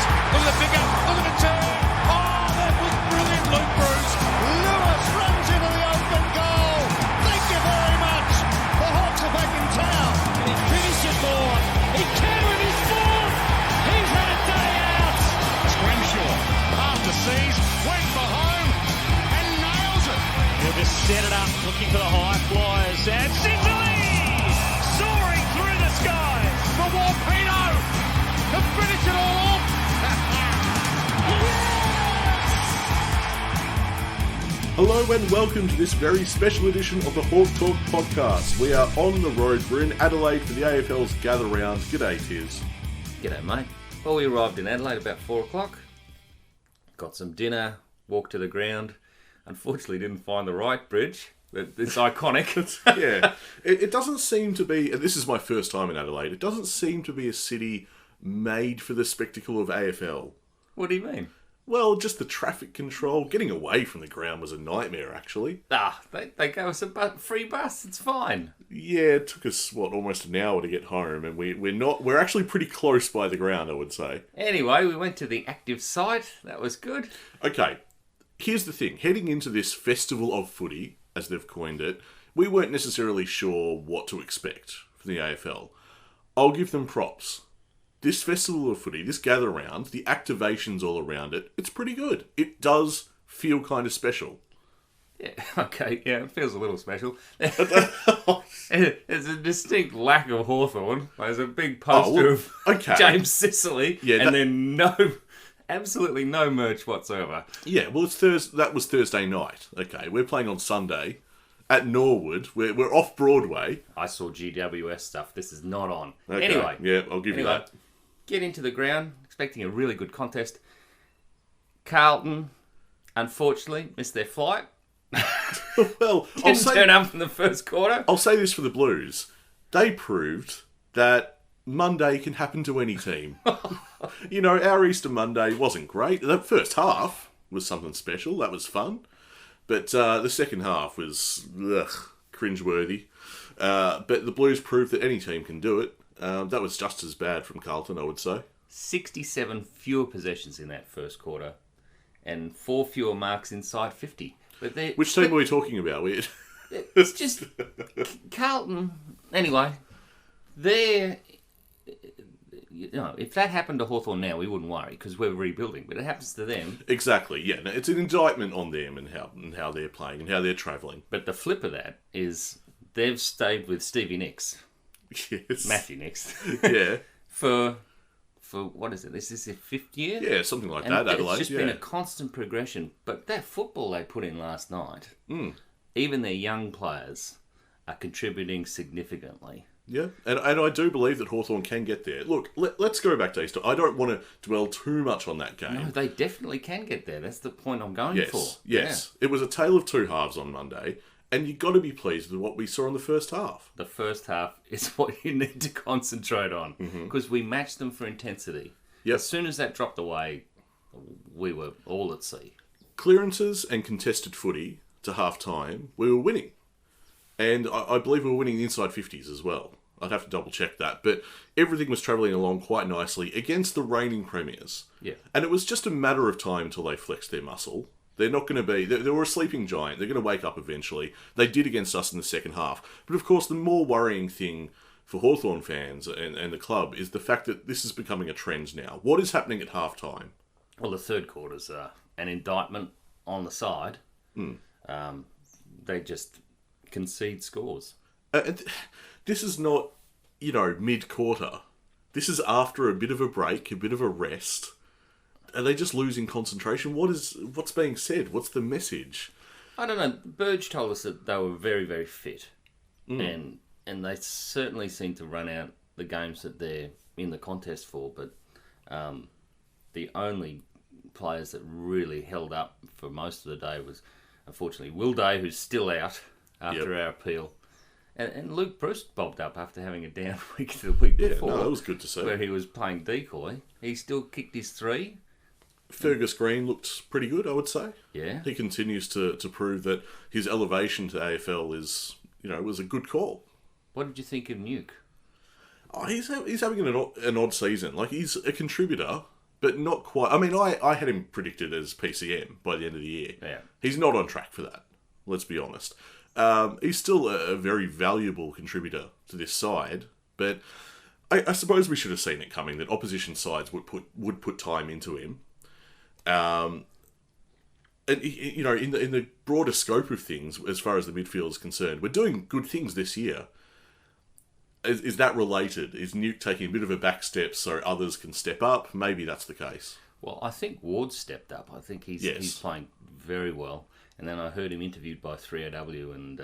Look at the pick up. Look at the turn. Oh, that was brilliant, Luke Bruce. Lewis runs into the open goal. Thank you very much. The Hawks are back in town. Can he finish it, more? He can with his fourth. He's had a day out. Scrimshaw, after seas, went for home and nails it. He'll just set it up, looking for the high flyers. And Sicily soaring through the skies. For Warpino to finish it all off. Hello and welcome to this very special edition of the Hawk Talk podcast. We are on the road. We're in Adelaide for the AFL's Gather Round. G'day, Tiz. G'day, mate. Well, we arrived in Adelaide about 4 o'clock. Got some dinner, walked to the ground. Unfortunately, didn't find the right bridge. It's iconic. Yeah, it doesn't seem to be, and this is my first time in Adelaide, it doesn't seem to be a city made for the spectacle of AFL. What do you mean? Well, just the traffic control. Getting away from the ground was a nightmare, actually. They gave us a free bus. It's fine. Yeah, it took us, almost an hour to get home, and we're actually pretty close by the ground, I would say. Anyway, we went to the active site. That was good. Okay, here's the thing. Heading into this festival of footy, as they've coined it, we weren't necessarily sure what to expect from the AFL. I'll give them props. This festival of footy, this gather round, the activations all around it, it's pretty good. It does feel kind of special. Yeah, okay, yeah, it feels a little special. There's a distinct lack of Hawthorn. There's a big poster of James Sicily, and then absolutely no merch whatsoever. Yeah, well, that was Thursday night. Okay, we're playing on Sunday at Norwood. We're off Broadway. I saw GWS stuff. This is not on. Okay. Anyway. Yeah, I'll give you that. Get into the ground, expecting a really good contest. Carlton, unfortunately, missed their flight. Well, Didn't turn up in the first quarter. I'll say this for the Blues. They proved that Monday can happen to any team. Our Easter Monday wasn't great. The first half was something special. That was fun. But the second half was cringeworthy. But the Blues proved that any team can do it. That was just as bad from Carlton, I would say. 67 fewer possessions in that first quarter and 4 fewer marks inside 50. Which team are we talking about? It's just Carlton. Anyway, if that happened to Hawthorn now, we wouldn't worry because we're rebuilding. But it happens to them. Exactly. Yeah, no, it's an indictment on them and how they're playing and how they're travelling. But the flip of that is they've stayed with Stevie Nicks. Yes. Matthew Nicks. Yeah. for what is it? This is their 5th year? Yeah, something like that, Adelaide. It's just been a constant progression. But that football they put in last night, even their young players are contributing significantly. Yeah, and I do believe that Hawthorn can get there. Look, let's go back to Easter. I don't want to dwell too much on that game. No, they definitely can get there. That's the point I'm going for. Yes. Yeah. It was a tale of two halves on Monday. And you've got to be pleased with what we saw in the first half. The first half is what you need to concentrate on because we matched them for intensity. Yep. As soon as that dropped away, we were all at sea. Clearances and contested footy to half-time, we were winning. And I believe we were winning the inside 50s as well. I'd have to double-check that. But everything was travelling along quite nicely against the reigning premiers. Yeah. And it was just a matter of time until they flexed their muscle. They're not going to be... They were a sleeping giant. They're going to wake up eventually. They did against us in the second half. But of course, the more worrying thing for Hawthorn fans and the club is the fact that this is becoming a trend now. What is happening at half-time? Well, the third quarter's an indictment on the side. They just concede scores. This is not, mid-quarter. This is after a bit of a break, a bit of a rest. Are they just losing concentration? What's being said? What's the message? I don't know. Burge told us that they were very, very fit. And they certainly seem to run out the games that they're in the contest for. But the only players that really held up for most of the day was, unfortunately, Will Day, who's still out after our appeal. And Luke Bruce bobbed up after having a down week the week before. Yeah, that was good to see. Where he was playing decoy. He still kicked his 3. Fergus Green looked pretty good, I would say. Yeah. He continues to prove that his elevation to AFL is, was a good call. What did you think of Nuke? Oh, he's having an odd season. Like, he's a contributor, but not quite. I mean, I had him predicted as PCM by the end of the year. Yeah. He's not on track for that, let's be honest. He's still a very valuable contributor to this side, but I suppose we should have seen it coming that opposition sides would put time into him. And you know, in the broader scope of things, as far as the midfield is concerned, we're doing good things this year. Is that related? Is Newt taking a bit of a back step so others can step up? Maybe that's the case. Well, I think Ward stepped up. I think he's playing very well. And then I heard him interviewed by 3AW, and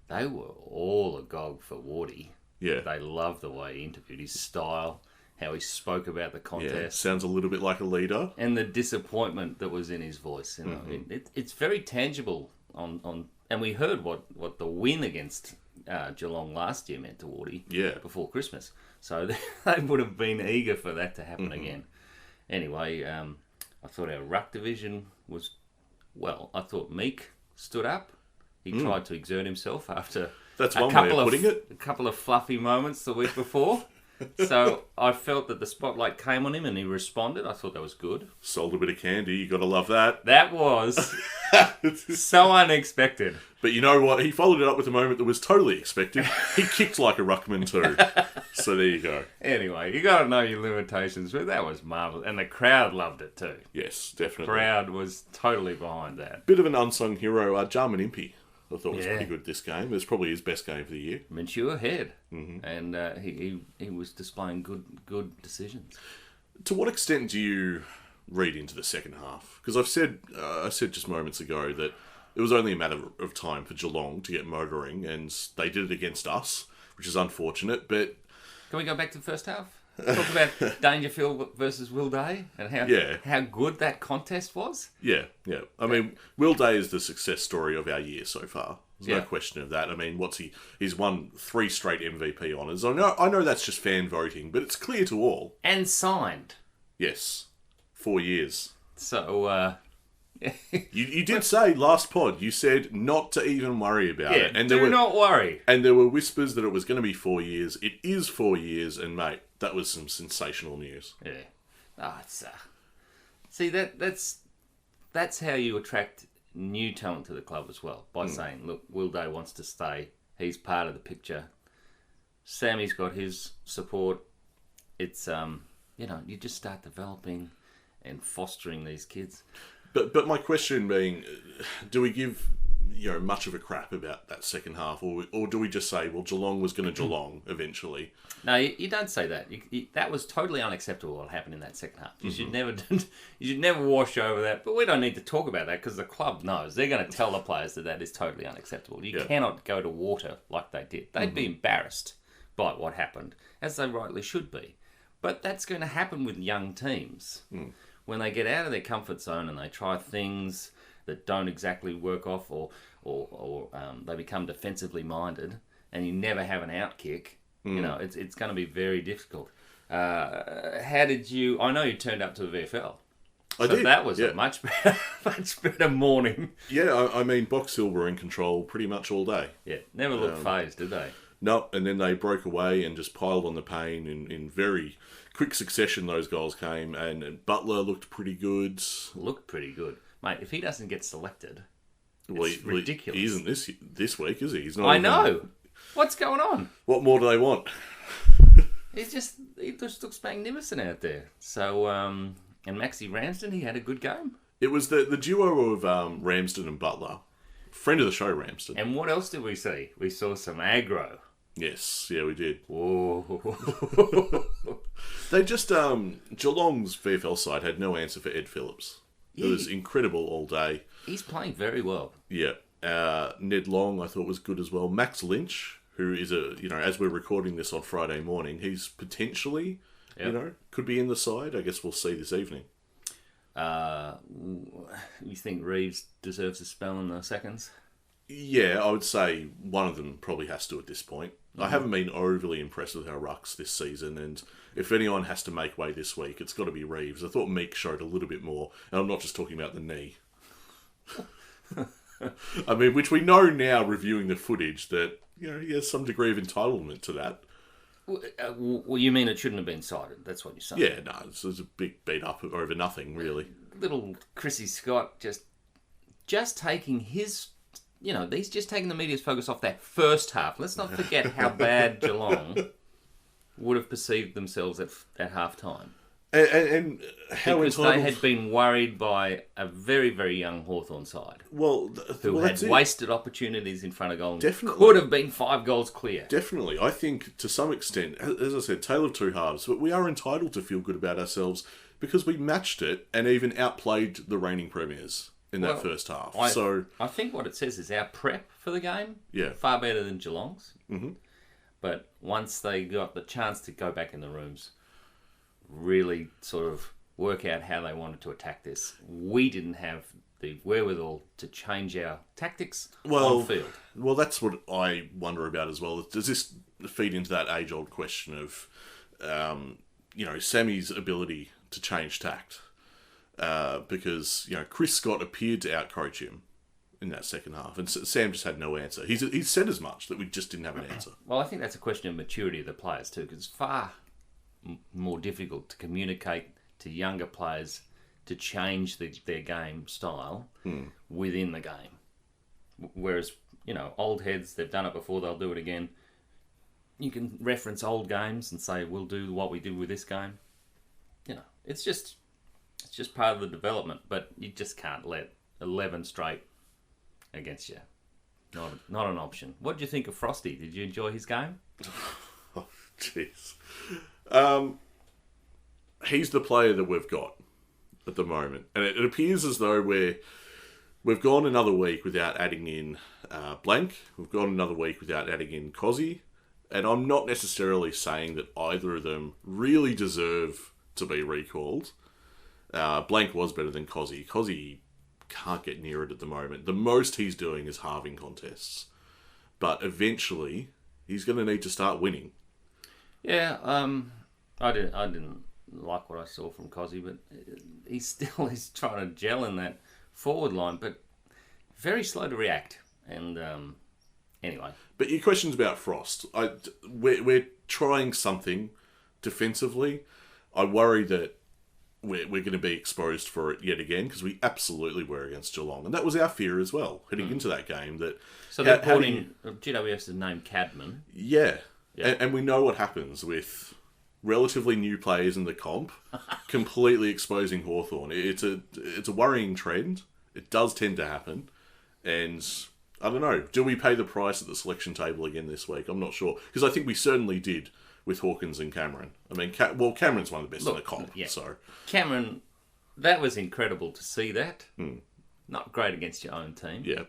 they were all agog for Wardy. Yeah. They loved the way he interviewed, his style, how he spoke about the Yeah, contest, sounds a little bit like a leader. and the disappointment that was in his voice. You know, it's very tangible. And we heard what the win against Geelong last year meant to Wardy. Yeah. Before Christmas, so they would have been eager for that to happen again. Anyway, I thought our ruck division was well. I thought Meek stood up. He tried to exert himself after That's one way of putting it. a couple of fluffy moments the week before. So I felt that the spotlight came on him and he responded. I thought that was good. Sold a bit of candy. You got to love that. That was so unexpected. But you know what? He followed it up with a moment that was totally expected. He kicked like a ruckman too. So there you go. Anyway, you got to know your limitations, but that was marvellous. And the crowd loved it too. Yes, definitely. Crowd was totally behind that. Bit of an unsung hero, Jarman Impey. I thought was Yeah. pretty good this game. It was probably his best game for the year. Mature head. And he was displaying good decisions. To what extent do you read into the second half? Because I said just moments ago that it was only a matter of time for Geelong to get motoring, and they did it against us, which is unfortunate. But Can we go back to the first half? Talk about Dangerfield versus Will Day and how good that contest was. yeah. I mean, Will Day is the success story of our year so far. There's Yeah. no question of that. I mean, he's won 3 straight MVP honours. I know that's just fan voting, but it's clear to all. And signed. Yes, 4 years. So, You did say last pod, you said not to even worry about yeah, it. And not worry. And there were whispers that it was going to be 4 years. It is 4 years, and mate, that was some sensational news. Yeah. It's see that's how you attract new talent to the club as well, by saying, look, Will Day wants to stay. He's part of the picture. Sammy's got his support. It's you just start developing and fostering these kids. But my question being, do we give much of a crap about that second half, or do we just say, well, Geelong was going to Geelong eventually? No, you don't say that. That was totally unacceptable what happened in that second half. You should never wash over that. But we don't need to talk about that because the club knows. They're going to tell the players that is totally unacceptable. You cannot go to water like they did. They'd be embarrassed by what happened, as they rightly should be. But that's going to happen with young teams. When they get out of their comfort zone and they try things that don't exactly work off, or they become defensively minded, and you never have an out kick, it's going to be very difficult. How did you? I know you turned up to the VFL. I did. That was yeah. a much better morning. Yeah, I mean, Box Hill were in control pretty much all day. Yeah, never looked phased, did they? No, and then they broke away and just piled on the pain in very quick succession. Those goals came, and Butler looked pretty good. Looked pretty good, mate. If he doesn't get selected, it's Well, ridiculous. He isn't this week, is he? He's not. I know. What's going on? What more do they want? He just looks magnificent out there. So, and Maxi Ramsden, he had a good game. It was the duo of Ramsden and Butler. Friend of the show, Ramsden. And what else did we see? We saw some aggro. Yes, yeah, we did. Whoa. They just, Geelong's VFL side had no answer for Ed Phillips. It was incredible all day. He's playing very well. Yeah. Ned Long, I thought, was good as well. Max Lynch, who is as we're recording this on Friday morning, he's potentially, could be in the side. I guess we'll see this evening. You think Reeves deserves a spell in the seconds? Yeah, I would say one of them probably has to at this point. I haven't been overly impressed with our rucks this season, and if anyone has to make way this week, it's got to be Reeves. I thought Meek showed a little bit more, and I'm not just talking about the knee. I mean, which we know now, reviewing the footage, that he has some degree of entitlement to that. Well, you mean it shouldn't have been cited? That's what you're saying. Yeah, no, it's a big beat up over nothing, really. Little Chrissy Scott just taking his, he's just taking the media's focus off that first half. Let's not forget how bad Geelong would have perceived themselves at half time. And how because entitled... they had been worried by a very, very young Hawthorn side who had wasted opportunities in front of goal. Definitely. Could have been 5 goals clear. Definitely. I think, to some extent, as I said, tale of two halves, but we are entitled to feel good about ourselves because we matched it and even outplayed the reigning premiers in that first half. I think what it says is our prep for the game, far better than Geelong's. Mm-hmm. But once they got the chance to go back in the rooms, really sort of work out how they wanted to attack this, we didn't have the wherewithal to change our tactics on field. Well, that's what I wonder about as well. Does this feed into that age-old question of, Sammy's ability to change tact? Because, Chris Scott appeared to out-coach him in that second half, and Sam just had no answer. He's said as much, that we just didn't have an answer. Well, I think that's a question of maturity of the players too, because it's far more difficult to communicate to younger players to change their game style within the game. Whereas, old heads, they've done it before, they'll do it again. You can reference old games and say, we'll do what we did with this game. It's just part of the development, but you just can't let 11 straight against you. Not an option. What did you think of Frosty? Did you enjoy his game? Oh, jeez. He's the player that we've got at the moment. And it appears as though we've gone another week without adding in Blank. We've gone another week without adding in Cozzy. And I'm not necessarily saying that either of them really deserve to be recalled. Blank was better than Cozzy. Cozzy can't get near it at the moment. The most he's doing is halving contests. But eventually, he's going to need to start winning. Yeah, I didn't like what I saw from Cozzy, but he still is trying to gel in that forward line, but very slow to react. And anyway. But your question's about Frost. We're trying something defensively. I worry that we're going to be exposed for it yet again, because we absolutely were against Geelong. And that was our fear as well, heading into that game. So they're calling GWS's name Cadman. Yeah. And we know what happens with relatively new players in the comp completely exposing Hawthorn. It's a worrying trend. It does tend to happen. And I don't know, do we pay the price at the selection table again this week? I'm not sure. Because I think we certainly did with Hawkins and Cameron. I mean, Cameron's one of the best in the comp. Yeah. So Cameron, that was incredible to see that. Not great against your own team. Yeah.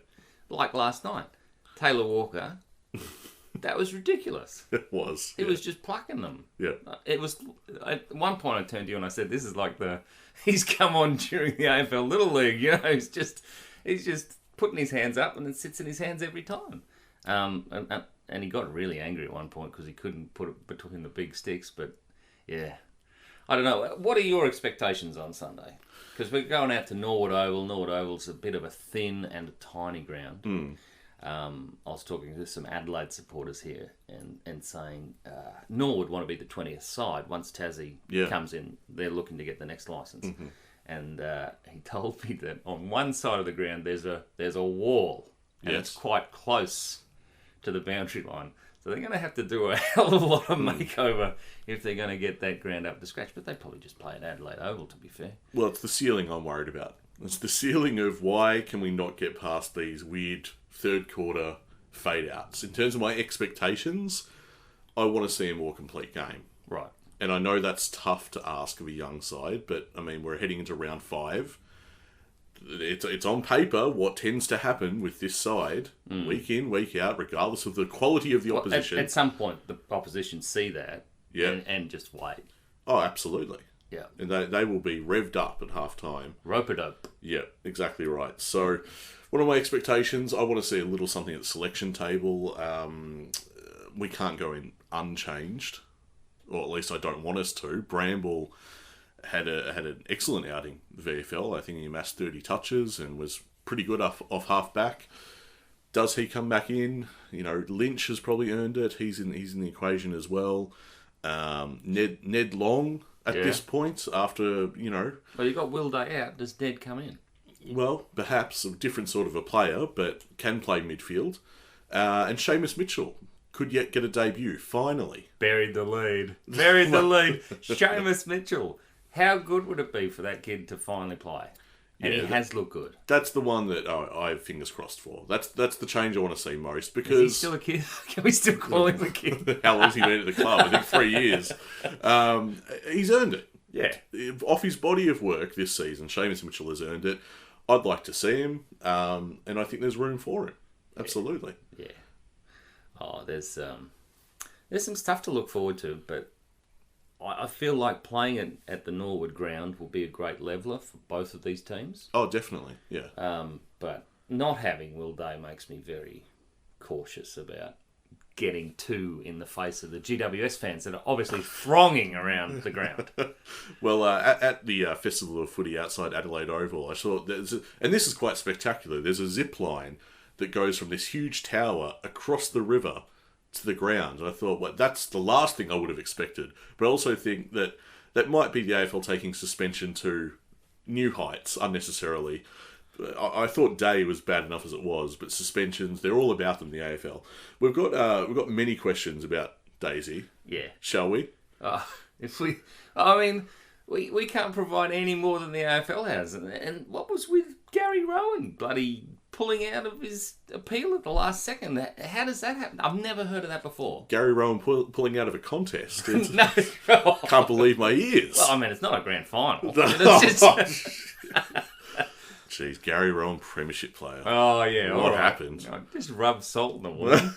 Like last night. Taylor Walker... That was ridiculous. It was. He was just plucking them. Yeah. It was. At one point, I turned to you and I said, "This is like he's come on during the AFL Little League. He's just putting his hands up and it sits in his hands every time." And he got really angry at one point because he couldn't put it between the big sticks. But yeah, I don't know. What are your expectations on Sunday? Because we're going out to Norwood Oval. Norwood Oval's a bit of a thin and a tiny ground. I was talking to some Adelaide supporters here and saying Norwood want to be the 20th side. Once Tassie comes in, they're looking to get the next licence. Mm-hmm. And he told me that on one side of the ground there's a wall, and it's quite close to the boundary line. So they're going to have to do a hell of a lot of makeover if they're going to get that ground up to scratch. But they probably just play at Adelaide Oval, to be fair. Well, it's the ceiling I'm worried about. It's the ceiling of why can we not get past these weird third quarter fade outs. In terms of my expectations, I want to see a more complete game. Right. And I know that's tough to ask of a young side, but I mean, we're heading into round 5. It's on paper what tends to happen with this side, week in, week out, regardless of the quality of the opposition. At some point, the opposition see that and just wait. Oh, absolutely. Yeah. And they will be revved up at half-time. Rope-a-dope. Yeah, exactly right. So, what are my expectations? I want to see a little something at the selection table. We can't go in unchanged, or at least I don't want us to. Bramble had an excellent outing, the VFL. I think he amassed 30 touches and was pretty good off half-back. Does he come back in? Lynch has probably earned it. He's in the equation as well. Ned Long at this point, after Well, you got Will Day out. Does Ned come in? well, perhaps a different sort of a player, but can play midfield. And Seamus Mitchell could yet get a debut, finally. Buried the lead. Seamus Mitchell. How good would it be for that kid to finally play? And he has looked good. That's the one that I have fingers crossed for. That's the change I want to see most, because... Is he still a kid? Can we still call him a kid? How long has he been at the club? I think 3 years. He's earned it. Yeah. Off his body of work this season, Seamus Mitchell has earned it. I'd like to see him, and I think there's room for him. Absolutely. Yeah. Oh, there's some stuff to look forward to, but I feel like playing at the Norwood ground will be a great leveller for both of these teams. Oh, definitely. Yeah. But not having Will Day makes me very cautious about getting two in the face of the GWS fans that are obviously thronging around the ground. Well, at the Festival of Footy outside Adelaide Oval, I saw and this is quite spectacular. There's a zip line that goes from this huge tower across the river to the ground. I thought, well, that's the last thing I would have expected. But I also think that might be the AFL taking suspension to new heights unnecessarily. I thought Day was bad enough as it was, but suspensions, they're all about them, the AFL. We've got many questions about Daisy. Yeah. Shall we? We can't provide any more than the AFL has. And what was with Gary Rowan bloody pulling out of his appeal at the last second? How does that happen? I've never heard of that before. Gary Rowan pulling out of a contest. No. Can't believe my ears. Well, I mean, it's not a grand final. It's just... Jeez, Gary Rowan, premiership player. Oh, yeah. What happened? Just rub salt in the wound.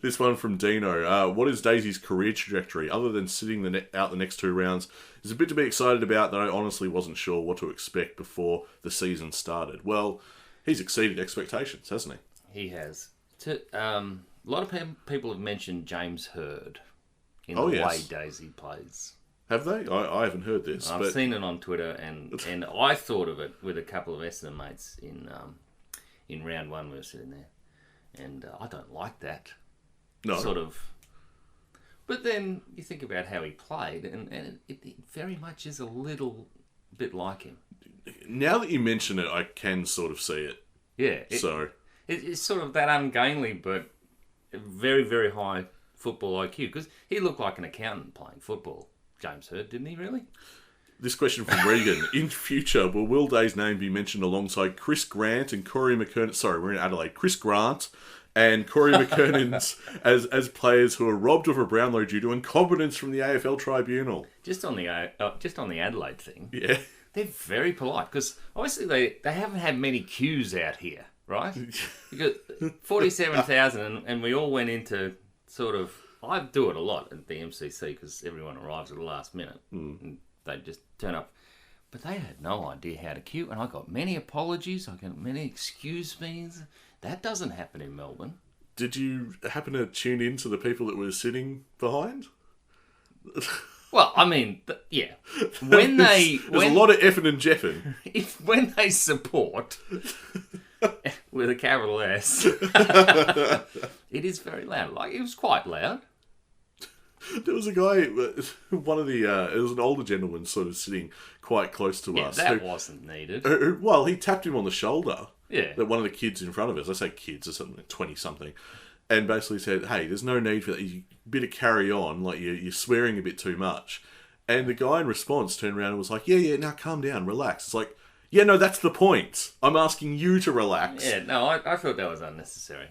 This one from Dino. What is Daisy's career trajectory? Other than sitting out the next two rounds, there's a bit to be excited about that I honestly wasn't sure what to expect before the season started. Well, he's exceeded expectations, hasn't he? He has. A lot of people have mentioned James Hird in the way Daisy plays. Have they? I haven't heard this. I've seen it on Twitter, and I thought of it with a couple of Essendon mates in round one. We were sitting there, and I don't like that. No. Sort of. But then you think about how he played, and it very much is a little bit like him. Now that you mention it, I can sort of see it. Yeah. It's sort of that ungainly, but very, very high football IQ, because he looked like an accountant playing football. James Hird, didn't he really? This question from Regan. In future, will Will Day's name be mentioned alongside Chris Grant and Corey McKernan? Sorry, we're in Adelaide. Chris Grant and Corey McKernan's as players who are robbed of a Brownlow due to incompetence from the AFL tribunal. Just on the Adelaide thing. Yeah. They're very polite, because obviously they haven't had many queues out here, right? You got 47,000, and we all went into sort of... I do it a lot at the MCC because everyone arrives at the last minute and they just turn up. But they had no idea how to queue, and I got many apologies. I got many excuse me's. That doesn't happen in Melbourne. Did you happen to tune in to the people that were sitting behind? Well, I mean, yeah. When there's a lot of effing and jeffing. When they support... with a capital S. It is very loud. Like, it was quite loud. There was a guy, one of the, it was an older gentleman sort of sitting quite close to us. That wasn't needed. Well, he tapped him on the shoulder. Yeah. That one of the kids in front of us, I say kids, or something, 20-something, and basically said, hey, there's no need for that. You better carry on, like you're swearing a bit too much. And the guy in response turned around and was like, yeah, now calm down, relax. It's like, yeah, no, that's the point. I'm asking you to relax. Yeah, no, I thought that was unnecessary.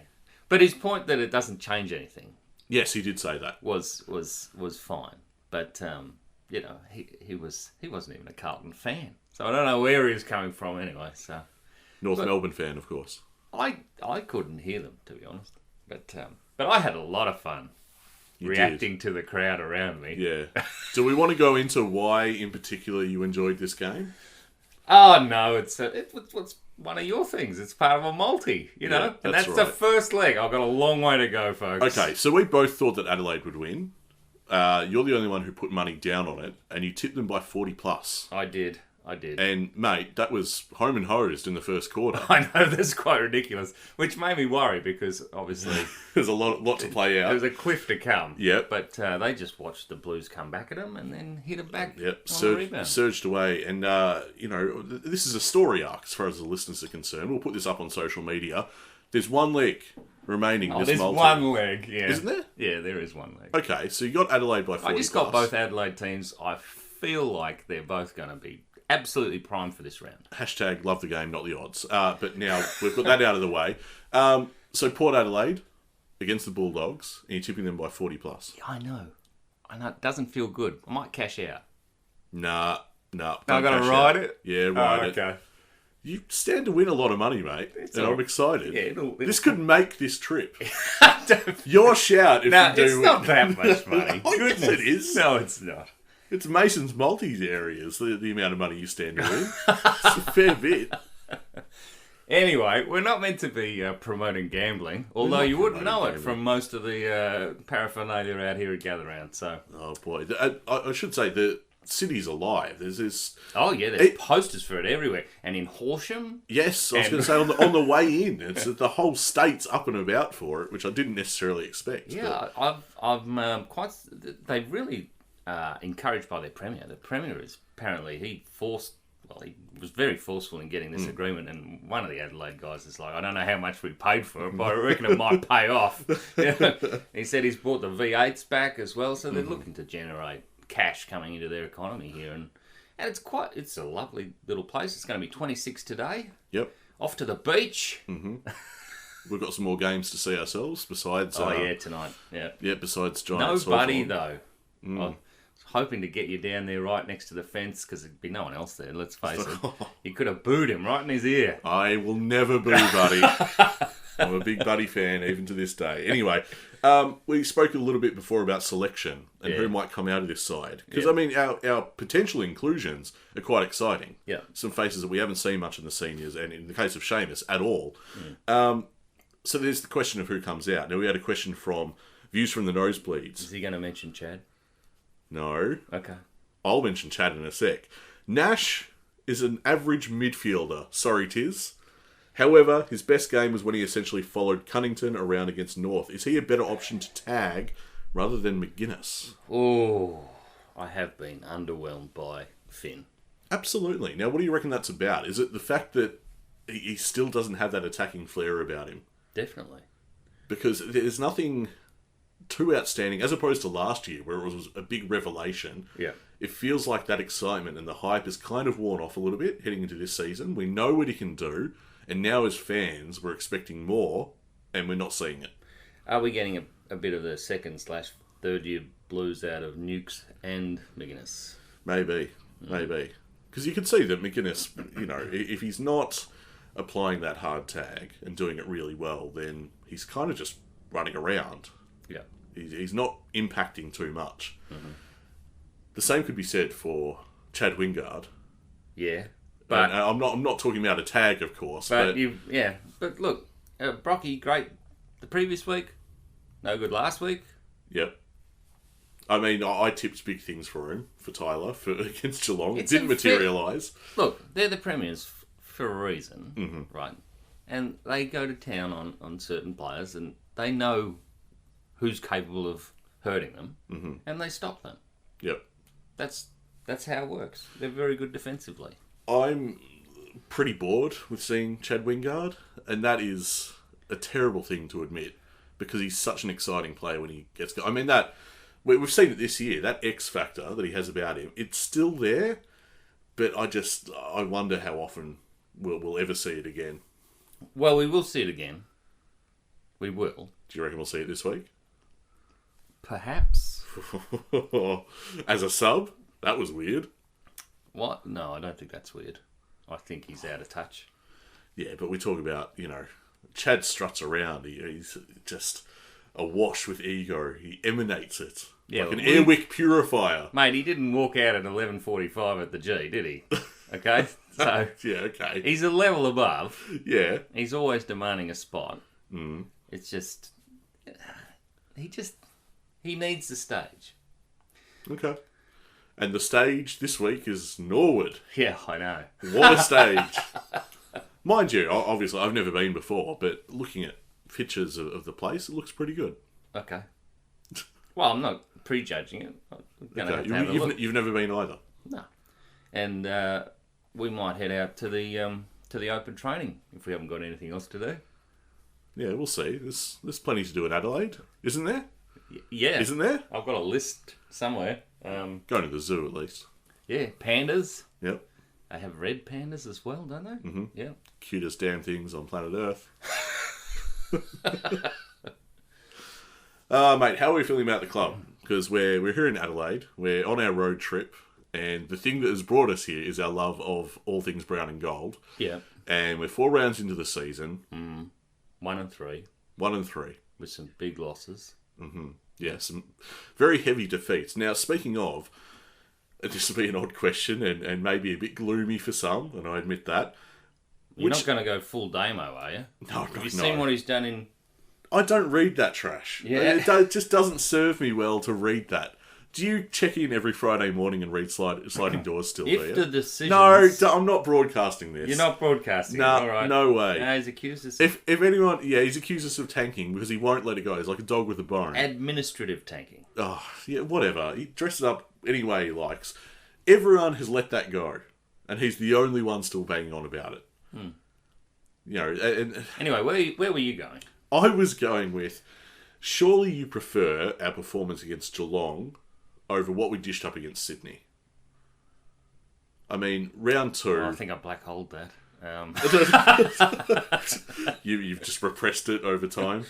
But his point that it doesn't change anything. Yes, he did say that. Was fine. But he wasn't even a Carlton fan. So I don't know where he was coming from anyway. So Melbourne fan, of course. I couldn't hear them, to be honest. But I had a lot of fun reacting to the crowd around me. Yeah. Do we want to go into why in particular you enjoyed this game? Oh, no, it's one of your things. It's part of a multi, you know? And that's the first leg. I've got a long way to go, folks. Okay, so we both thought that Adelaide would win. You're the only one who put money down on it, and you tipped them by 40+. I did. I did. And, mate, that was home and hosed in the first quarter. I know, that's quite ridiculous, which made me worry because obviously There's a lot to play out. there was a cliff to come. Yep. But they just watched the Blues come back at them and then hit it back Yep, on the rebound. surged away. And, this is a story arc as far as the listeners are concerned. We'll put this up on social media. There's one leg remaining. Oh, this there's multi. one leg, yeah. Isn't there? Yeah, there is one leg. Okay, so you got Adelaide by 40 I just got plus. both Adelaide teams. I feel like they're both going to be absolutely primed for this round. Hashtag love the game, not the odds. But now we've got that out of the way. So Port Adelaide against the Bulldogs, and you're tipping them by 40 plus. I know. It doesn't feel good. I might cash out. Nah. I'm don't going cash to ride out. it? Yeah, ride it. okay. You stand to win a lot of money, mate. And all I'm excited. Yeah, it'll- This could make this trip. Your shout if No, you do it's win. not that much money. Oh, yes, Goodness. it is. No, it's not. It's Mason's multis areas, the amount of money you stand to win. It's a fair bit. Anyway, we're not meant to be promoting gambling, although not you wouldn't know promoting it from most of the paraphernalia out here at Gather Round. So, Oh, boy. I should say the city's alive. There's this... oh yeah, there's posters for it everywhere, and in Horsham. Yes, I was And- going to say on the way in, it's the whole state's up and about for it, which I didn't necessarily expect. Yeah, I've quite. They really encouraged by their premier. The premier is apparently he was very forceful in getting this agreement, and one of the Adelaide guys is like, I don't know how much we paid for it, but I reckon it might pay off. He said he's bought the V8s back as well, so they're looking to generate cash coming into their economy here, and it's a lovely little place. It's going to be 26 today. Yep. Off to the beach. We've got some more games to see ourselves besides... Tonight. Yeah. besides Giants. Nobody Hawthorn. though. I was hoping to get you down there right next to the fence because there'd be no one else there. Let's face it. You could have booed him right in his ear. I will never boo Buddy. I'm a big Buddy fan, even to this day. Anyway, we spoke a little bit before about selection and who might come out of this side. Because, I mean, our potential inclusions are quite exciting. Yeah. Some faces that we haven't seen much in the seniors, and in the case of Seamus, at all. So there's the question of who comes out. Now, we had a question from Views from the Nosebleeds. Is he going to mention Chad? No. Okay. I'll mention Chad in a sec. Nash is an average midfielder. Sorry, Tiz. However, his best game was when he essentially followed Cunnington around against North. Is he a better option to tag rather than McGuinness? Oh, I have been underwhelmed by Finn. Absolutely. Now, what do you reckon that's about? Is it the fact that he still doesn't have that attacking flair about him? Definitely. Because there's nothing too outstanding, as opposed to last year, where it was a big revelation. Yeah. It feels like that excitement and the hype is kind of worn off a little bit heading into this season. We know what he can do, and now as fans, we're expecting more, and we're not seeing it. Are we getting a bit of the second/third year blues out of Nukes and McGuinness? Maybe. Because you could see that McGuinness, if he's not applying that hard tag and doing it really well, then he's kind of just running around. Yeah. He's not impacting too much. The same could be said for Chad Wingard. Yeah. But But I'm not talking about a tag, of course. But But look, Brocky, great the previous week, no good last week. Yep. I mean, I tipped big things for him, for Tyler, against Geelong. It It's didn't unfair. materialise. Look, they're the premiers for a reason, right? And they go to town on certain players, and they know who's capable of hurting them, and they stop them. Yep. That's how it works. They're very good defensively. I'm pretty bored with seeing Chad Wingard, and that is a terrible thing to admit, because he's such an exciting player when he gets going. I mean, we've seen it this year, that X factor that he has about him, it's still there, but I wonder how often we'll ever see it again. Well, we will see it again. We will. Do you reckon we'll see it this week? Perhaps. As a sub? That was weird. What? No, I don't think that's weird. I think he's out of touch. Yeah, but we talk about, Chad struts around. He's just awash with ego. He emanates it. Yeah, like an well, Airwick purifier. Mate, he didn't walk out at 11:45 at the G, did he? Okay? So, Yeah, okay. he's a level above. Yeah. He's always demanding a spot. It's just... He needs the stage. Okay. And the stage this week is Norwood. Yeah, I know. What a stage. Mind you, obviously, I've never been before, but looking at pictures of the place, it looks pretty good. Okay. Well, I'm not prejudging it. I'm going to have a look. You've never been either? No. And we might head out to the open training if we haven't got anything else to do. Yeah, we'll see. There's plenty to do in Adelaide, isn't there? Yeah. Isn't there? I've got a list somewhere. Going to the zoo, at least. Yeah, pandas. Yep. They have red pandas as well, don't they? Mm-hmm. Yeah. Cutest damn things on planet Earth. Mate, how are we feeling about the club? Because we're here in Adelaide, we're on our road trip, and the thing that has brought us here is our love of all things brown and gold. Yeah. And we're 4 rounds into the season. 1 and 3. 1 and 3. With some big losses. Yeah, some very heavy defeats. Now, speaking of, this will be an odd question and maybe a bit gloomy for some, and I admit that. You're not going to go full Damo, are you? No, Have you seen what he's done in... I don't read that trash. Yeah. It just doesn't serve me well to read that. Do you check in every Friday morning and read Sliding Doors still, do you? If the decisions... No, I'm not broadcasting this. You're not broadcasting. No, All right. no way. No, he's accused us If anyone... Yeah, he's accused us of tanking because he won't let it go. He's like a dog with a bone. administrative tanking. Oh, yeah, whatever. He dresses up any way he likes. Everyone has let that go. And he's the only one still banging on about it. You know, and Anyway, where were you going? I was going with, surely you prefer our performance against Geelong over what we dished up against Sydney. I mean, round 2... I think I black holed that. You've just repressed it over time.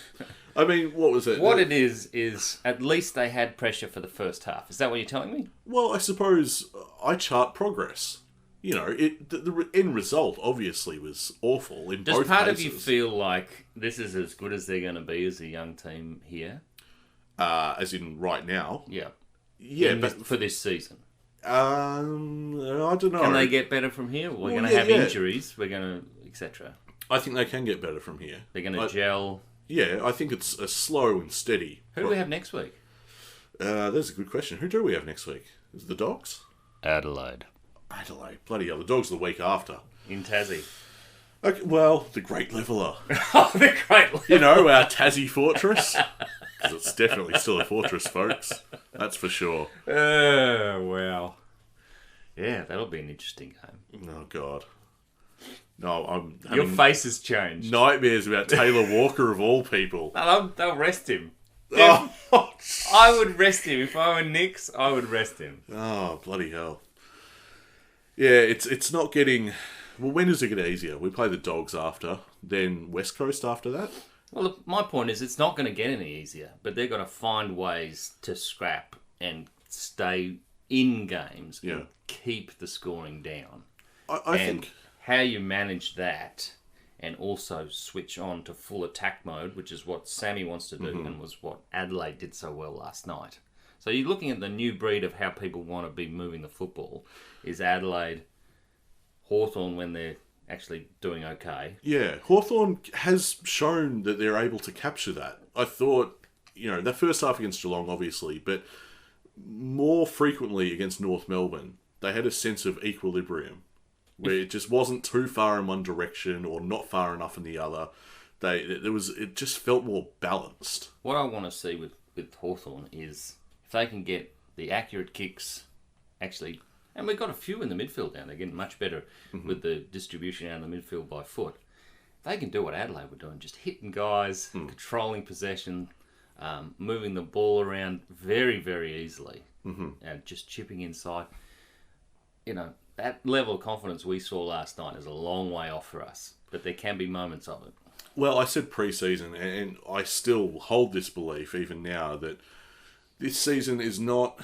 I mean, what was it? What it is at least they had pressure for the first half. Is that what you're telling me? Well, I suppose I chart progress. You know, the end result obviously was awful in both cases. Does part of you feel like this is as good as they're going to be as a young team here? As in right now? Yeah. Yeah, for this season. I don't know. Can they get better from here? We're going to have injuries. We're going to, etc. I think they can get better from here. They're going to gel. Yeah, I think it's a slow and steady. Who do we have next week? That's a good question. Who do we have next week? Is it the Dogs? Adelaide. Bloody hell, the Dogs the week after. In Tassie. Okay, well, the Great Leveller. Oh, the Great Leveller. You know, our Tassie fortress. Because it's definitely still a fortress, folks. That's for sure. Wow. Yeah, that'll be an interesting game. Oh, God. No, Your face has changed. Nightmares about Taylor Walker of all people. They'll rest him. Oh, I would rest him. If I were Nix, I would rest him. oh, bloody hell. Yeah, it's not getting... Well, when does it get easier? We play the Dogs after, then West Coast after that? Well, look, my point is it's not going to get any easier, but they've got to find ways to scrap and stay in games and keep the scoring down. I think... How you manage that and also switch on to full attack mode, which is what Sammy wants to do and was what Adelaide did so well last night. So you're looking at the new breed of how people want to be moving the football. Is Adelaide, Hawthorn when they're actually doing okay. Yeah, Hawthorn has shown that they're able to capture that. I thought, you know, that first half against Geelong, obviously, but more frequently against North Melbourne, they had a sense of equilibrium where it just wasn't too far in one direction or not far enough in the other. It just felt more balanced. What I want to see with Hawthorn is if they can get the accurate kicks, actually, and we've got a few in the midfield now. They're getting much better with the distribution out in the midfield by foot. They can do what Adelaide were doing, just hitting guys, controlling possession, moving the ball around very, very easily, and just chipping inside. You know, that level of confidence we saw last night is a long way off for us, but there can be moments of it. Well, I said pre-season, and I still hold this belief even now that this season is not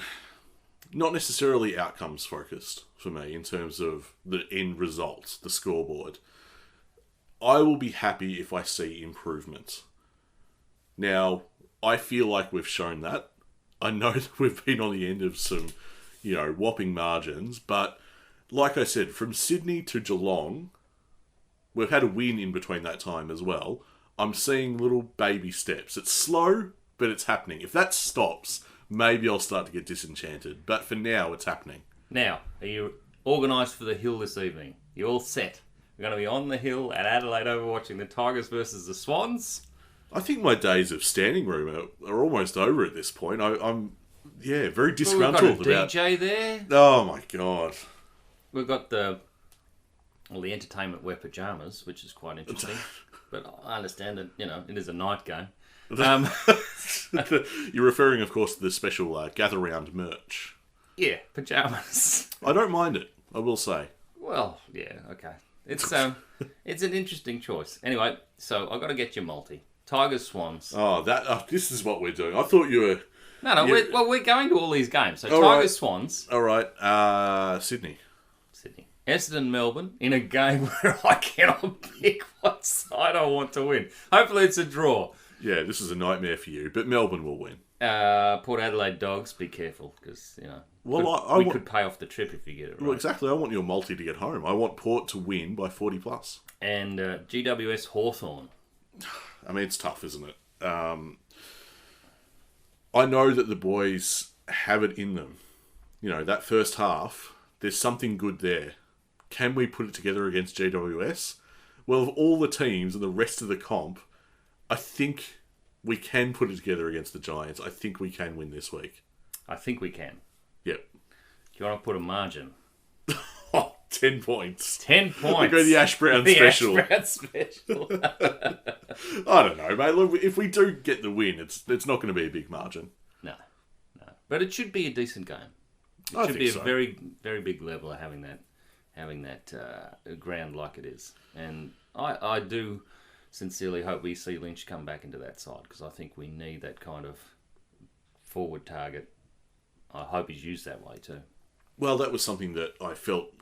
necessarily outcomes focused for me in terms of the end results, the scoreboard. I will be happy if I see improvement. Now, I feel like we've shown that. I know that we've been on the end of some, whopping margins, but like I said, from Sydney to Geelong, we've had a win in between that time as well. I'm seeing little baby steps. It's slow, but it's happening. If that stops, maybe I'll start to get disenchanted. But for now, it's happening. Now, are you organised for the hill this evening? You all set? We're going to be on the hill at Adelaide overwatching the Tigers versus the Swans. I think my days of standing room are almost over at this point. I'm very Well, disgruntled we've got a about... DJ there. Oh, my God. We've got the entertainment wear pyjamas, which is quite interesting. But I understand that, it is a night game. You're referring, of course, to the special Gather Round merch. Yeah, pyjamas. I don't mind it, I will say. Well, yeah, okay. It's an interesting choice. Anyway, so I've got to get you multi. Tigers, Swans. Oh, this is what we're doing. I thought you were... No, we're going to all these games. So All Tigers, right. Swans. All right, Sydney. Essendon, Melbourne, in a game where I cannot pick what side I want to win. Hopefully it's a draw. Yeah, this is a nightmare for you, but Melbourne will win. Port Adelaide Dogs, be careful, because, Well, we could pay off the trip if you get it right. Well, exactly. I want your multi to get home. I want Port to win by 40 plus. And GWS Hawthorn. I mean, it's tough, isn't it? I know that the boys have it in them. That first half, there's something good there. Can we put it together against GWS? Well, of all the teams and the rest of the comp, I think we can put it together against the Giants. I think we can win this week. I think we can. Yep. Do you want to put a margin? 10 points. 10 points. We go the Ash Brown special. The Ash Brown special. I don't know, mate. Look, if we do get the win, it's not going to be a big margin. No. But it should be a decent game. I It should think be so. a very, very big level of having that ground like it is. And I do sincerely hope we see Lynch come back into that side, because I think we need that kind of forward target. I hope he's used that way too. Well, that was something that I felt,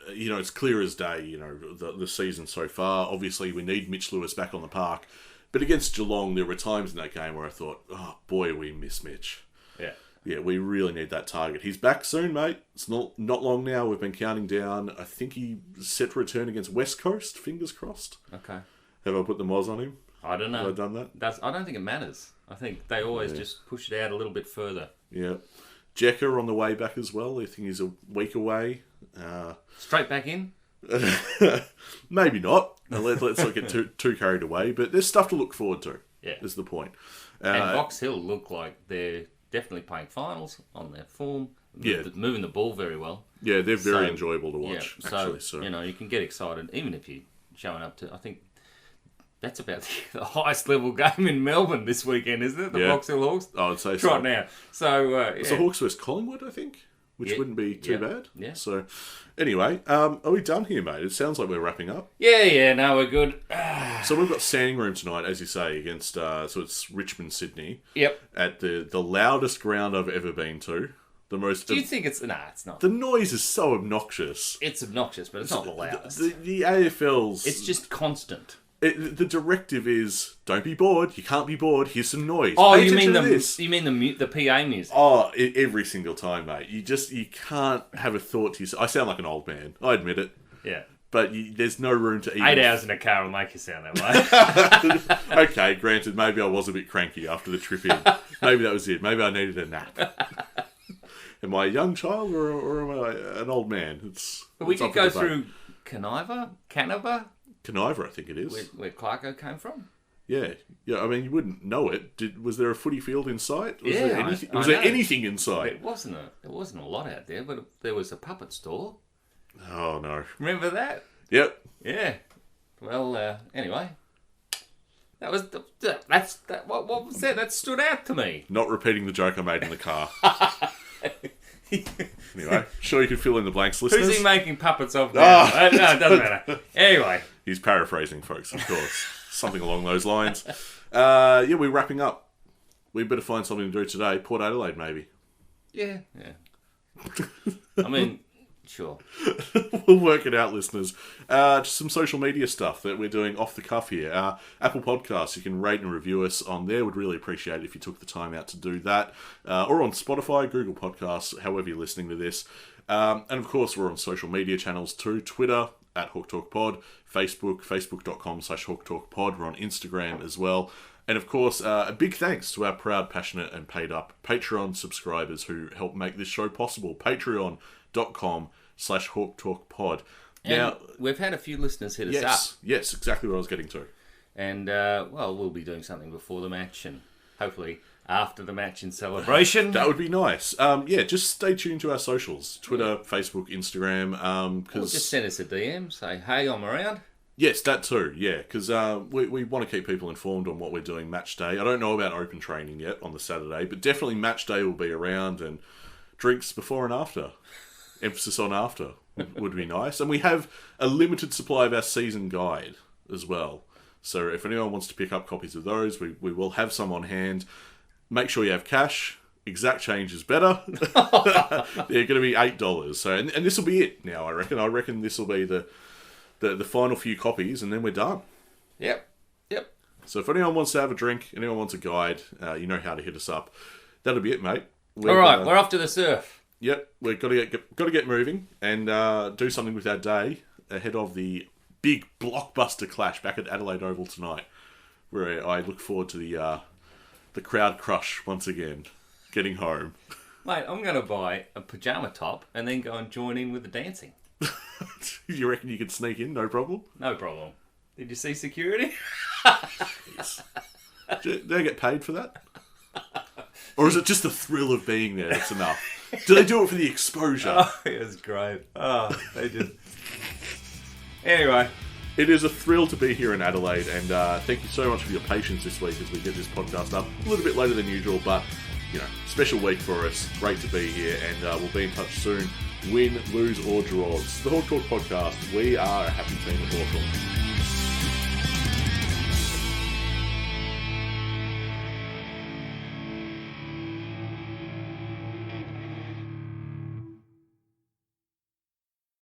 it's clear as day, the season so far. Obviously, we need Mitch Lewis back on the park. But against Geelong, there were times in that game where I thought, oh, boy, we miss Mitch. Yeah. Yeah, we really need that target. He's back soon, mate. It's not long now. We've been counting down. I think he's set to return against West Coast. Fingers crossed. Okay. Have I put the Moz on him? I don't know. Have I done that? I don't think it matters. I think they always just push it out a little bit further. Yeah. Jekka on the way back as well. I think he's a week away. Straight back in? Maybe not. Let's not get too carried away. But there's stuff to look forward to. Yeah. Is the point. And Box Hill look like they're definitely playing finals on their form. Yeah. Moving the ball very well. Yeah, they're very So, enjoyable to watch, actually. So, you can get excited, even if you're showing up to, I think, that's about the highest level game in Melbourne this weekend, isn't it? The Yeah. Box Hill Hawks? I would say Try so. it now. So, It's the Hawks vs Collingwood, I think, which Yeah. wouldn't be too Yeah. bad. Yeah. So, anyway, are we done here, mate? It sounds like we're wrapping up. Yeah, no, we're good. So we've got standing room tonight, as you say, against so it's Richmond, Sydney, Yep. at the loudest ground I've ever been to. The most. Do you think it's... Nah, it's not. The noise is so obnoxious. It's obnoxious, but it's not the loudest. The AFL's. It's just constant. The directive is don't be bored. You can't be bored. Here's some noise. Oh, Pay you mean attention to this. the PA music? Oh, every single time, mate. You can't have a thought to yourself. I sound like an old man. I admit it. Yeah. But there's no room to even... 8 hours in a car will make you sound that way. Okay, granted, maybe I was a bit cranky after the trip in. Maybe that was it. Maybe I needed a nap. Am I a young child or am I an old man? But we it's could up for go debate. through Canova, Conniver, I think it is. where Clarko came from. Yeah. I mean, you wouldn't know it. Was there a footy field in sight? Was Yeah, there anything, I was there know. anything in sight? It wasn't a lot out there, but there was a puppet store. Oh no. Remember that? Yep. Yeah. Well, anyway, that was what was that? That stood out to me. Not repeating the joke I made in the car. Anyway, sure you can fill in the blanks, listeners. Who's he making puppets of now? Oh. No, it doesn't matter. Anyway. He's paraphrasing, folks, of course. Something along those lines. We're wrapping up. We better find something to do today. Port Adelaide, maybe. Yeah. I mean, sure. We'll work it out, listeners. Just some social media stuff that we're doing off the cuff here. Apple Podcasts, you can rate and review us on there. Would really appreciate it if you took the time out to do that. Or on Spotify, Google Podcasts, however you're listening to this. And of course, we're on social media channels too. Twitter, @HawkTalkPod. Facebook, facebook.com/HawkTalkPod. We're on Instagram as well. And of course, a big thanks to our proud, passionate and paid up Patreon subscribers who help make this show possible. Patreon.com/HawkTalkPod. And Now, we've had a few listeners hit us up. yes, exactly what I was getting to. And, we'll be doing something before the match and hopefully after the match in celebration. That would be nice. Just stay tuned to our socials. Twitter, Facebook, Instagram. Or just send us a DM, say, hey, I'm around. Yes, that too, yeah, because we want to keep people informed on what we're doing match day. I don't know about open training yet on the Saturday, but definitely match day will be around, and drinks before and after. Emphasis on after would be nice. And we have a limited supply of our season guide as well. So if anyone wants to pick up copies of those, we will have some on hand. Make sure you have cash. Exact change is better. They're going to be $8. So and this will be it now, I reckon. I reckon this will be the final few copies, and then we're done. Yep. So if anyone wants to have a drink, anyone wants a guide, you know how to hit us up. That'll be it, mate. All right, we're off to the surf. Yep, we've got to get moving and do something with our day ahead of the big blockbuster clash back at Adelaide Oval tonight, where I look forward to the crowd crush once again, getting home. Mate, I'm going to buy a pyjama top and then go and join in with the dancing. You reckon you could sneak in, no problem? No problem. Did you see security? Yes. Do they get paid for that? Or is it just the thrill of being there that's enough? Do they do it for the exposure? Oh, it was great. Oh, they did. Anyway. It is a thrill to be here in Adelaide, and thank you so much for your patience this week as we get this podcast up a little bit later than usual, but, special week for us. Great to be here, and we'll be in touch soon. Win, lose, or draws. The Hawk Talk Podcast. We are a happy team of Hawthorn.